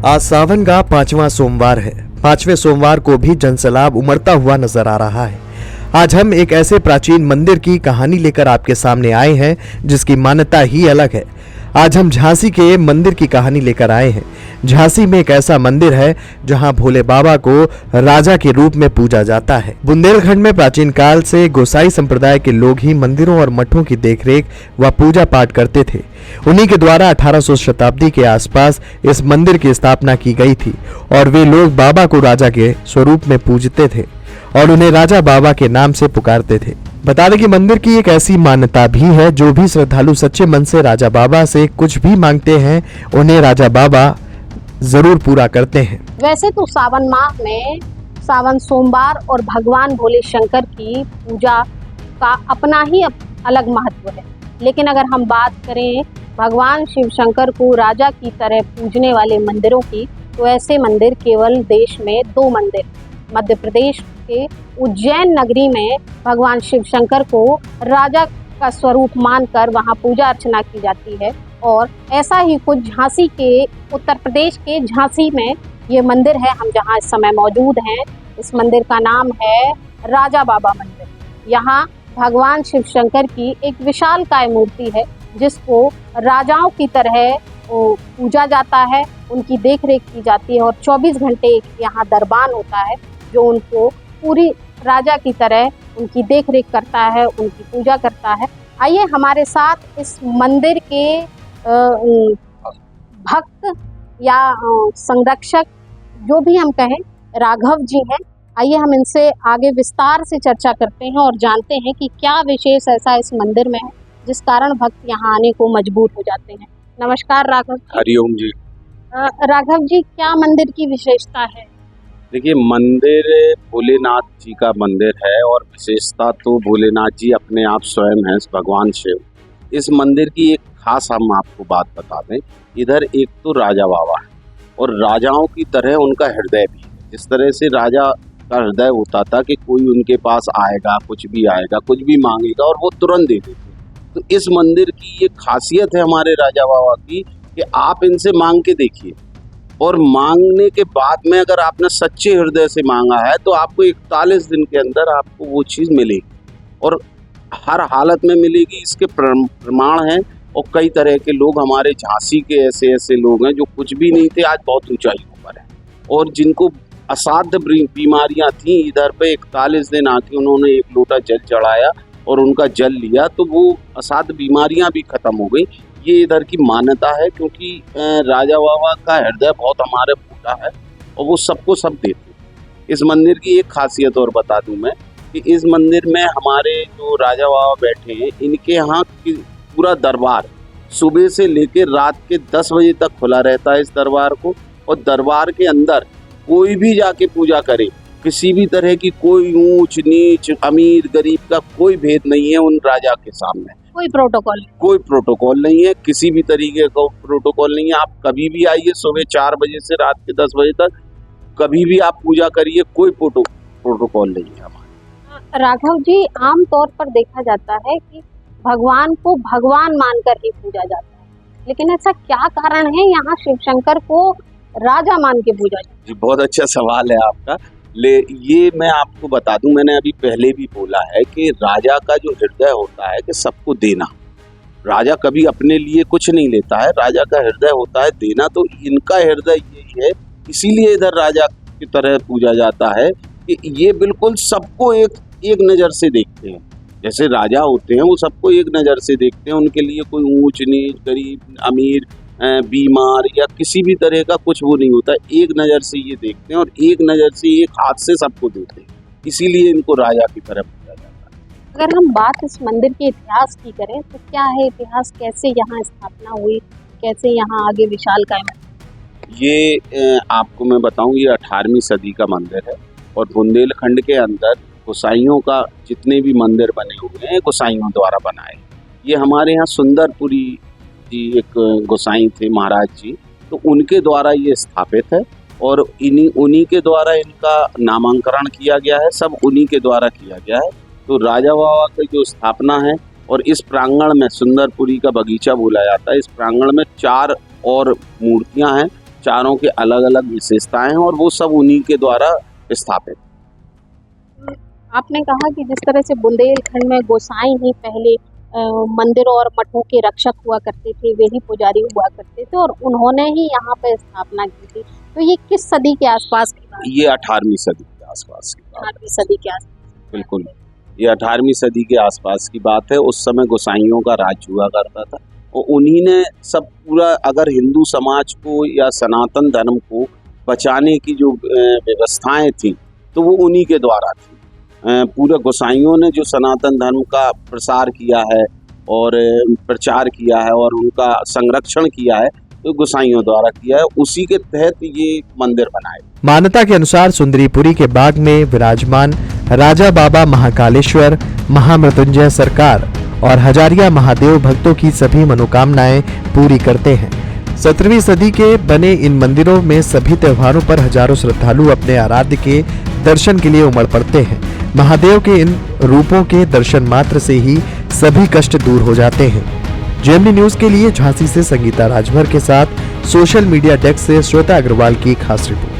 आज सावन का 5वां सोमवार है। 5वें सोमवार को भी जनसैलाब उमड़ता हुआ नजर आ रहा है। आज हम एक ऐसे प्राचीन मंदिर की कहानी लेकर आपके सामने आए हैं जिसकी मान्यता ही अलग है। आज हम झांसी के मंदिर की कहानी लेकर आए हैं। झांसी में एक ऐसा मंदिर है जहां भोले बाबा को राजा के रूप में पूजा जाता है। बुंदेलखंड में प्राचीन काल से गोसाई संप्रदाय के लोग ही मंदिरों और मठों की देखरेख व पूजा पाठ करते थे। उन्हीं के द्वारा 1800 शताब्दी के आसपास इस मंदिर की स्थापना की गई थी और वे लोग बाबा को राजा के स्वरूप में पूजते थे और उन्हें राजा बाबा के नाम से पुकारते थे। बता दें कि मंदिर की एक ऐसी मान्यता भी है, जो भी श्रद्धालु सच्चे मन से राजा बाबा से कुछ भी मांगते हैं उन्हें राजा बाबा जरूर पूरा करते हैं। वैसे तो सावन माह में सावन सोमवार और भगवान भोले शंकर की पूजा का अपना ही अलग महत्व है, लेकिन अगर हम बात करें भगवान शिव शंकर को राजा की तरह पूजने वाले मंदिरों की, तो ऐसे मंदिर केवल देश में 2 मंदिर। मध्य प्रदेश के उज्जैन नगरी में भगवान शिव शंकर को राजा का स्वरूप मानकर वहां पूजा अर्चना की जाती है, और ऐसा ही कुछ झांसी के उत्तर प्रदेश के झांसी में ये मंदिर है। हम जहां इस समय मौजूद हैं, इस मंदिर का नाम है राजा बाबा मंदिर। यहाँ भगवान शिव शंकर की एक विशालकाय मूर्ति है जिसको राजाओं की तरह पूजा जाता है, उनकी देखरेख की जाती है और 24 घंटे यहाँ दरबान होता है जो उनको पूरी राजा की तरह उनकी देखरेख करता है, उनकी पूजा करता है। आइए हमारे साथ इस मंदिर के भक्त या संरक्षक जो भी हम कहें राघव जी हैं। आइए हम इनसे आगे विस्तार से चर्चा करते हैं और जानते हैं कि क्या विशेष ऐसा इस मंदिर में है जिस कारण भक्त यहाँ आने को मजबूर हो जाते हैं। नमस्कार राघव। हरिओम जी। राघव जी, क्या मंदिर की विशेषता है? देखिए, मंदिर भोलेनाथ जी का मंदिर है और विशेषता तो भोलेनाथ जी अपने आप स्वयं हैं, भगवान शिव। इस मंदिर की एक खास हम आपको बात बता दें, इधर एक तो राजा बाबा है और राजाओं की तरह उनका हृदय भी है। जिस तरह से राजा का हृदय होता था कि कोई उनके पास आएगा, कुछ भी आएगा, कुछ भी मांगेगा और वो तुरंत दे देते। तो इस मंदिर की ये खासियत है हमारे राजा बाबा की कि आप इनसे मांग के देखिए और मांगने के बाद में अगर आपने सच्चे हृदय से मांगा है तो आपको 41 दिन के अंदर आपको वो चीज़ मिलेगी और हर हालत में मिलेगी। इसके प्रमाण हैं और कई तरह के लोग हमारे झांसी के ऐसे लोग हैं जो कुछ भी नहीं थे, आज बहुत ऊंचाइयों पर है और जिनको असाध्य बीमारियां थी, इधर पे 41 दिन आके उन्होंने एक लोटा जल चढ़ाया और उनका जल लिया तो वो असाध्य बीमारियां भी खत्म हो गई। ये इधर की मान्यता है क्योंकि राजा बाबा का हृदय बहुत हमारे फूटा है और वो सबको सब देते। इस मंदिर की एक खासियत और बता दूं मैं कि इस मंदिर में हमारे जो राजा बाबा बैठे हैं, इनके यहाँ पूरा दरबार सुबह से लेकर रात के 10 बजे तक खुला रहता है इस दरबार को, और दरबार के अंदर कोई भी जाके पूजा करे, किसी भी तरह की कोई ऊंच नीच अमीर गरीब का कोई भेद नहीं है उन राजा के सामने। कोई प्रोटोकॉल नहीं है, किसी भी तरीके का प्रोटोकॉल नहीं है। आप कभी भी आइए, सुबह 4 बजे से रात के 10 बजे तक कभी भी आप पूजा करिए, कोई प्रोटोकॉल नहीं है हमारे। राघव जी, आम तौर पर देखा जाता है कि भगवान को भगवान मानकर ही पूजा जाता है, लेकिन ऐसा क्या कारण है यहाँ शिव शंकर को राजा मान के पूजा जाता है? जी, बहुत अच्छा सवाल है आपका। ये मैं आपको बता दूं, मैंने अभी पहले भी बोला है कि राजा का जो हृदय होता है कि सबको देना। राजा कभी अपने लिए कुछ नहीं लेता है, राजा का हृदय होता है देना। तो इनका हृदय यही है, इसीलिए इधर राजा की तरह पूजा जाता है कि ये बिल्कुल सबको एक नज़र से देखते हैं। जैसे राजा होते हैं वो सबको एक नज़र से देखते हैं, उनके लिए कोई ऊंच नीच गरीब अमीर बीमार या किसी भी तरह का कुछ वो नहीं होता। एक नज़र से ये देखते हैं और एक नज़र से एक हाथ से सबको देते हैं, इसीलिए इनको राजा की तरफ पूजा जाता है। अगर हम बात इस मंदिर के इतिहास की करें तो क्या है इतिहास, कैसे यहाँ स्थापना हुई, कैसे यहाँ आगे विशालकाय? ये आपको मैं बताऊं, ये 18वीं सदी का मंदिर है और बुंदेलखंड के अंदर गोसाइयों का जितने भी मंदिर बने हुए हैं गोसाइयों द्वारा बनाए। ये हमारे यहाँ सुंदरपुरी जी एक गोसाई थे महाराज जी, तो उनके द्वारा ये स्थापित है और उन्हीं के द्वारा इनका नामांकन किया गया है, सब उन्हीं के द्वारा किया गया है। तो राजा बाबा की जो स्थापना है और इस प्रांगण में सुंदरपुरी का बगीचा बोला जाता है, इस प्रांगण में 4 और मूर्तियां हैं चारों के अलग अलग विशेषताएं हैं और वो सब उन्हीं के द्वारा स्थापित। आपने कहा कि जिस तरह से बुंदेलखंड में गोसाई ही पहले मंदिरों और मठों के रक्षक हुआ करते थे, वे ही पुजारी हुआ करते थे और उन्होंने ही यहाँ पे स्थापना की थी। तो ये किस सदी के आसपास की बात है? ये 18वीं सदी के आसपास की बात है। 18वीं सदी के आसपास। बिल्कुल, ये 18वीं सदी के आसपास की बात है। उस समय गोसाइयों का राज हुआ करता था और उन्हीं ने सब पूरा, अगर हिंदू समाज को या सनातन धर्म को बचाने की जो व्यवस्थाएं थी तो वो उन्हीं के द्वारा थी। पूरे गोसाइयों ने जो सनातन धर्म का प्रसार किया है और प्रचार किया है और उनका संरक्षण किया है तो गोसाइयों द्वारा किया है, उसी के तहत ये मंदिर बनाए। मान्यता के अनुसार सुंदरीपुरी के बाग में विराजमान राजा बाबा महाकालेश्वर, महामृत्युंजय सरकार और हजारिया महादेव भक्तों की सभी मनोकामनाएं पूरी करते हैं। 17वीं सदी के बने इन मंदिरों में सभी त्योहारों पर हजारों श्रद्धालु अपने आराध्य के दर्शन के लिए उमड़ पड़ते हैं। महादेव के इन रूपों के दर्शन मात्र से ही सभी कष्ट दूर हो जाते हैं। जेएमडी न्यूज के लिए झांसी से संगीता राजभर के साथ सोशल मीडिया डेस्क से श्वेता अग्रवाल की खास रिपोर्ट।